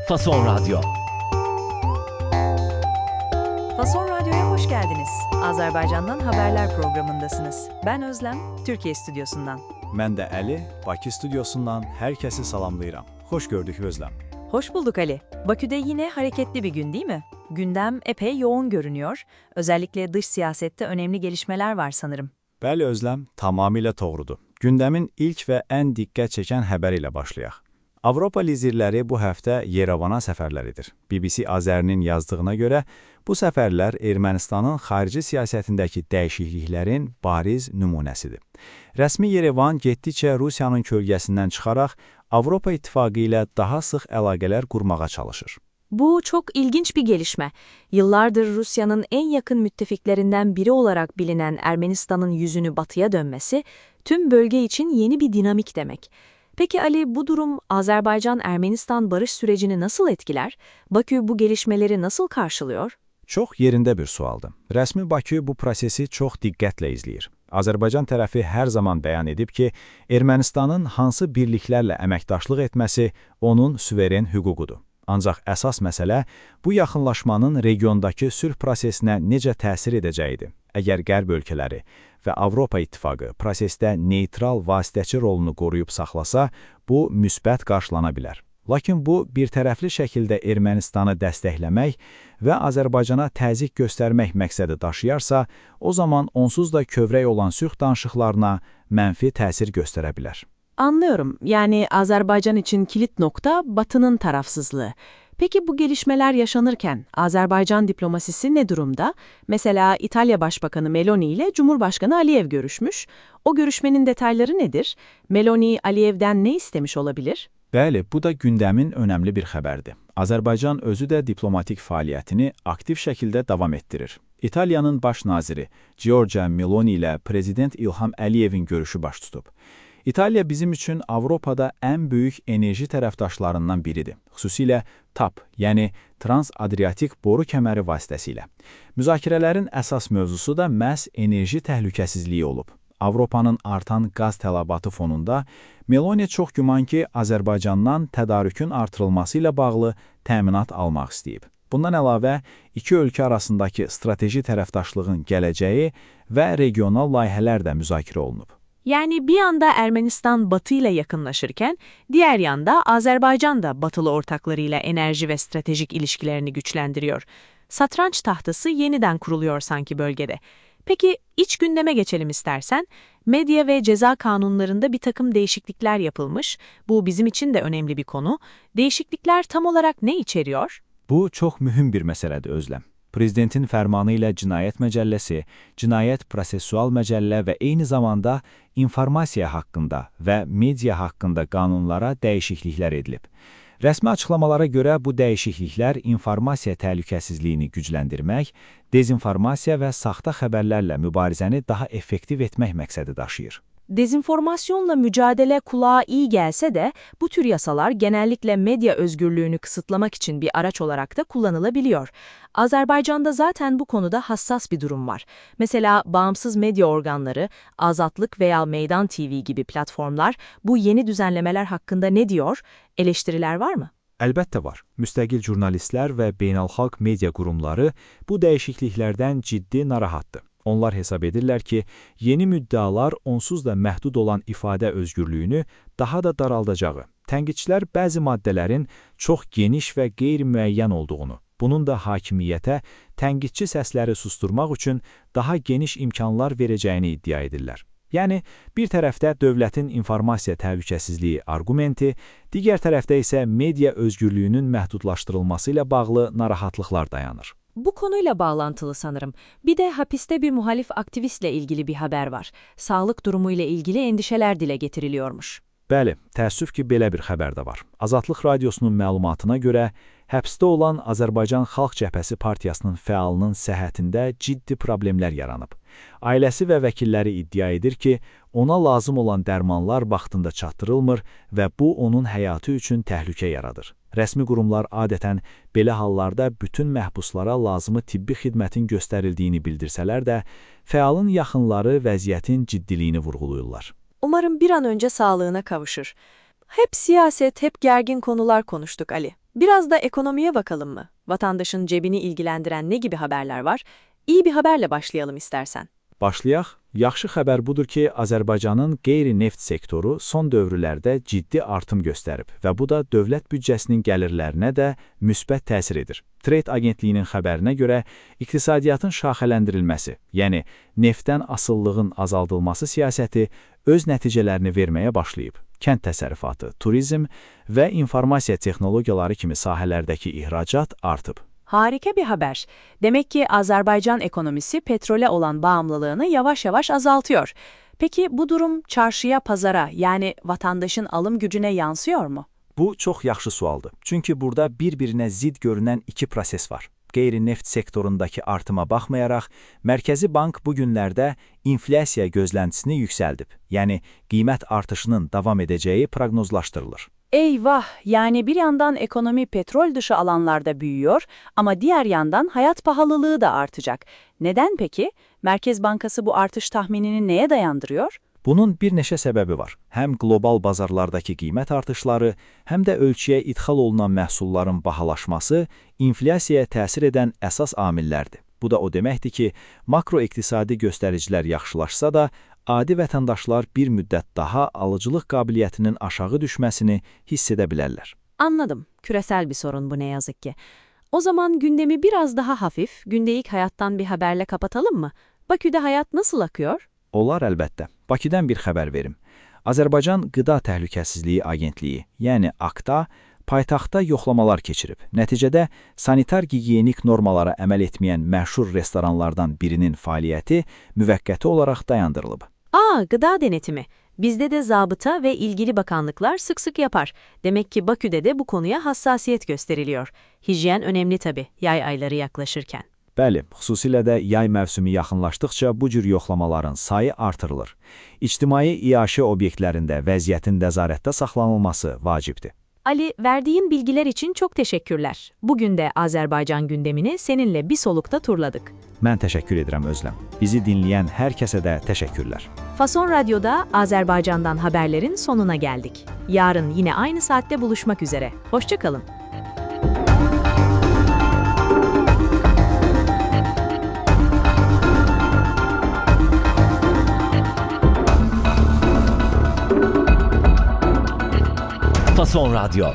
Fason Radyo. Fason Radyo'ya hoş geldiniz. Azerbaycan'dan haberler programındasınız. Ben Özlem, Türkiye stüdyosundan. Mən də Əli, Bakı stüdyosundan hər kəsi salamlayıram. Xoş gördük Özlem. Hoş bulduk Ali. Bakü'de yine hareketli bir gün değil mi? Gündem epey yoğun görünüyor. Özellikle dış siyasette önemli gelişmeler var sanırım. Bəli Özlem, tamamilə doğrudur. Gündəmin ilk və ən diqqət çəkən xəbəri ilə başlayaq. Avropa liderləri bu həftə Yerevana səfərləridir. BBC Azərinin yazdığına görə bu səfərlər Ermənistanın xarici siyasətindəki dəyişikliklərin bariz nümunəsidir. Rəsmi Yerevan getdikcə Rusiyanın kölgəsindən çıxaraq Avropa İttifaqı ilə daha sıx əlaqələr qurmağa çalışır. Bu çok ilginç bir gelişme. Yıllardır Rusya'nın en yakın müttefiklerinden biri olarak bilinen Ermenistan'ın yüzünü batıya dönmesi, tüm bölge için yeni bir dinamik demek. Peki Ali, bu durum Azerbaycan-Ermenistan barış sürecini nasıl etkiler? Bakü bu gelişmeleri nasıl karşılıyor? Çox yerində bir sualdır. Rəsmi Bakı bu prosesi çox diqqətlə izləyir. Azərbaycan tərəfi hər zaman bəyan edib ki, Ermənistanın hansı birliklərlə əməkdaşlıq etməsi onun suveren hüququdur. Ancaq əsas məsələ bu yaxınlaşmanın regiondakı sülh prosesinə necə təsir edəcəyidir. Əgər Qərb ölkələri və Avropa İttifaqı prosesdə neytral vasitəçi rolunu qoruyub saxlasa, bu müsbət qarşılana bilər. Lakin bu, birtərəfli şəkildə Ermənistanı dəstəkləmək və Azərbaycana təzyiq göstərmək məqsədi daşıyarsa, o zaman onsuz da kövrək olan sülh danışıqlarına mənfi təsir göstərə bilər. Anlıyorum. Yani Azerbaycan için kilit nokta Batı'nın tarafsızlığı. Peki bu gelişmeler yaşanırken Azerbaycan diplomasisi ne durumda? Mesela İtalya Başbakanı Meloni ile Cumhurbaşkanı Aliyev görüşmüş. O görüşmenin detayları nedir? Meloni Aliyev'den ne istemiş olabilir? Bəli, bu da gündəmin önəmli bir xəbərdir. Azərbaycan özü də diplomatik fəaliyyətini aktiv şəkildə davam etdirir. İtaliyanın baş naziri Giorgia Meloni ilə Prezident İlham Əliyevin görüşü baş tutub. İtaliya bizim üçün Avropada ən böyük enerji tərəfdaşlarından biridir, xüsusilə TAP, yəni Trans-Adriatik boru kəməri vasitəsilə. Müzakirələrin əsas mövzusu da məhz enerji təhlükəsizliyi olub. Avropanın artan qaz tələbatı fonunda Meloni çox güman ki, Azərbaycandan tədarükün artırılması ilə bağlı təminat almaq istəyib. Bundan əlavə, iki ölkə arasındakı strateji tərəfdaşlığın gələcəyi və regional layihələr də müzakirə olunub. Yani bir yanda Ermenistan Batı ile yakınlaşırken, diğer yanda Azerbaycan da Batılı ortaklarıyla enerji ve stratejik ilişkilerini güçlendiriyor. Satranç tahtası yeniden kuruluyor sanki bölgede. Peki iç gündeme geçelim istersen. Medya ve ceza kanunlarında bir takım değişiklikler yapılmış. Bu bizim için de önemli bir konu. Değişiklikler tam olarak ne içeriyor? Bu çox mühüm bir məsələdir Özlem. Prezidentin fərmanı ilə Cinayət Məcəlləsi, Cinayət Prosessual Məcəllə və eyni zamanda informasiya haqqında və media haqqında qanunlara dəyişikliklər edilib. Rəsmi açıqlamalara görə bu dəyişikliklər informasiya təhlükəsizliyini gücləndirmək, dezinformasiya və saxta xəbərlərlə mübarizəni daha effektiv etmək məqsədi daşıyır. Dezinformasyonla mücadele kulağa iyi gelse de bu tür yasalar genellikle medya özgürlüğünü kısıtlamak için bir araç olarak da kullanılabiliyor. Azerbaycan'da zaten bu konuda hassas bir durum var. Mesela bağımsız medya organları, Azatlık veya Meydan TV gibi platformlar bu yeni düzenlemeler hakkında ne diyor? Eleştiriler var mı? Əlbəttə var. Müstəqil jurnalistlər və beynəlxalq media qurumları bu dəyişikliklərdən ciddi narahatdır. Onlar hesab edirlər ki, yeni müddəalar onsuz da məhdud olan ifadə özgürlüyünü daha da daraldacağı. Tənqidçilər bəzi maddələrin çox geniş və qeyri-müəyyən olduğunu, bunun da hakimiyyətə tənqidçi səsləri susturmaq üçün daha geniş imkanlar verəcəyini iddia edirlər. Yəni, bir tərəfdə dövlətin informasiya təhlükəsizliyi arqumenti, digər tərəfdə isə media özgürlüyünün məhdudlaşdırılması ilə bağlı narahatlıqlar dayanır. Bu konuyla bağlantılı sanırım. Bir de hapiste bir muhalif aktivistle ilgili bir haber var. Sağlık durumu ile ilgili endişeler dile getiriliyormuş. Bəli, təəssüf ki, belə bir xəbər də var. Azadlıq Radiosunun məlumatına görə, həbsdə olan Azərbaycan Xalq Cəbhəsi Partiyasının fəalının səhhətində ciddi problemlər yaranıb. Ailəsi və vəkilləri iddia edir ki, ona lazım olan dərmanlar vaxtında çatdırılmır və bu onun həyatı üçün təhlükə yaradır. Rəsmi qurumlar adətən belə hallarda bütün məhbuslara lazımı tibbi xidmətin göstərildiyini bildirsələr də, fəalın yaxınları vəziyyətin ciddiliyini vurğulayırlar. Umarım bir an önce sağlığına kavuşur. Hep siyaset, hep gergin konular konuştuk Ali. Biraz da ekonomiye bakalım mı? Vatandaşın cebini ilgilendiren ne gibi haberler var? İyi bir haberle başlayalım istersen. Başlayaq. Yaxşı xəbər budur ki, Azərbaycanın qeyri-neft sektoru son dövrlərdə ciddi artım göstərib və bu da dövlət büdcəsinin gəlirlərinə də müsbət təsir edir. Trade Agentliyinin xəbərinə görə iqtisadiyyatın şaxələndirilməsi, yəni neftdən asıllığın azaldılması siyasəti öz nəticələrini verməyə başlayıb. Kənd təsərrüfatı, turizm və informasiya texnologiyaları kimi sahələrdəki ihracat artıb. Harika bir haber. Demek ki Azerbaycan ekonomisi petrole olan bağımlılığını yavaş yavaş azaltıyor. Peki bu durum çarşıya, pazara yani vatandaşın alım gücüne yansıyor mu? Bu çox yaxşı sualdır. Çünki burada bir-birinə zid görünən iki proses var. Qeyri-neft sektorundakı artıma baxmayaraq, Mərkəzi Bank bu günlərdə inflyasiya gözləntisini yüksəldib. Yəni, qiymət artışının davam edəcəyi proqnozlaşdırılır. Eyvah! Yani bir yandan ekonomi petrol dışı alanlarda büyüyor ama diğer yandan hayat pahalılığı da artacak. Neden peki? Merkez Bankası bu artış tahminini neye dayandırıyor? Bunun bir neçə səbəbi var. Həm qlobal bazarlardakı qiymət artışları, həm də ölkəyə idxal olunan məhsulların bahalaşması inflyasiyaya təsir edən əsas amillərdir. Bu da o deməkdir ki, makroiqtisadi göstəricilər yaxşılaşsa da, adi vətəndaşlar bir müddət daha alıcılıq qabiliyyətinin aşağı düşməsini hiss edə bilərlər. Anladım. Küresel bir sorun bu ne yazık ki. O zaman gündemi biraz daha hafif, gündelik hayattan bir haberle kapatalım mı? Bakü'de hayat nasıl akıyor? Olar əlbəttə. Bakıdan bir xəbər verim. Azərbaycan Qida Təhlükəsizliyi Agentliyi, yəni AQTA, paytaxtda yoxlamalar keçirib. Nəticədə sanitar-gigiyenik normalara əməl etməyən məşhur restoranlardan birinin fəaliyyəti müvəqqəti olaraq dayandırılıb. Gıda denetimi. Bizde de zabıta ve ilgili bakanlıklar sık sık yapar. Demek ki Bakü'de de bu konuya hassasiyet gösteriliyor. Hijyen önemli tabii, yay ayları yaklaşırken. Bəli, xüsusilə də yay mövsümü yaxınlaşdıqca bu cür yoxlamaların sayı artırılır. İctimai iaşə obyektlərində vəziyyətin nəzarətdə saxlanılması vacibdir. Ali, verdiğin bilgiler için çok teşekkürler. Bugün de Azerbaycan gündemini seninle bir solukta turladık. Mən təşəkkür edirəm Özlem. Bizi dinləyən hər kəsə də təşəkkürlər. Fason Radyo'da Azerbaycan'dan haberlerin sonuna geldik. Yarın yine aynı saatte buluşmak üzere. Hoşça kalın. Fason Radyo